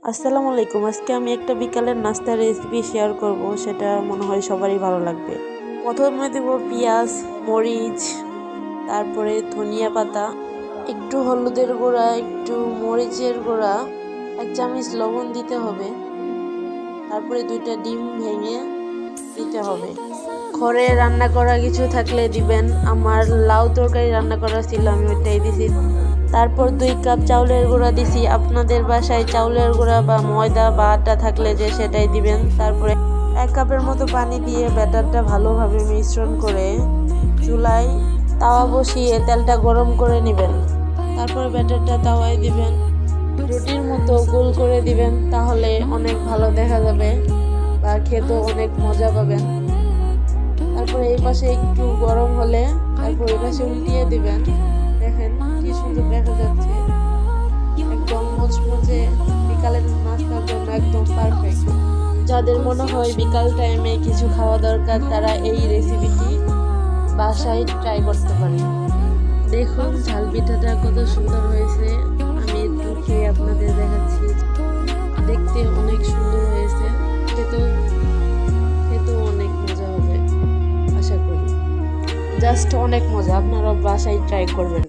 আসসালামু আলাইকুম। আজকে আমি একটা বিকালের নাস্তার রেসিপি শেয়ার করব, সেটা মনে হয় সবারই ভালো লাগবে। প্রথমে দেব পেঁয়াজ, মরিচ, তারপরে ধনিয়া পাতা, একটু হলুদের গুঁড়া, একটু মরিচের গুঁড়া, 1 চামচ লবণ দিতে হবে। তারপরে 2টা ডিম ভেঙে দিতে হবে। ঘরে রান্না করা কিছু থাকলে দিবেন। আমার লাউ তরকারি রান্না করা ছিল, আমি ওইটাই দিছি। তারপর 2 কাপ চাউলের গুঁড়া দিছি। আপনাদের বাসায় চাউলের গুঁড়া বা ময়দা বা আটা থাকলে যে সেটাই দিবেন। তারপরে 1 কাপের মতো পানি দিয়ে ব্যাটারটা ভালোভাবে মিশ্রণ করে চুলায় তাওয়া বসিয়ে তেলটা গরম করে নেবেন। তারপর ব্যাটারটা তাওয়ায় দিবেন, রুটির মতো গোল করে দিবেন, তাহলে অনেক ভালো দেখা যাবে বা খেতেও অনেক মজা পাবেন। তারপরে এই পাশে একটু গরম হলে তারপর এই পাশে উল্টিয়ে দিবেন। দেখেন কি সুন্দর দেখা যাচ্ছে, একদম মুচমুচে, বিকালের নাস্তার জন্য একদম পারফেক্ট। যাদের মনে হয় বিকাল টাইমে কিছু খাওয়া দরকার, তারা এই রেসিপিটি বাসায় ট্রাই করতে পারে। দেখুন ঝাল পিঠাটা কত সুন্দর হয়েছে। আমি একটু খেয়ে আপনাদের দেখাচ্ছি। দেখতে অনেক সুন্দর হয়েছে, খেতেও অনেক মজা হবে আশা করি। জাস্ট অনেক মজা, আপনারা বাসায় ট্রাই করবেন।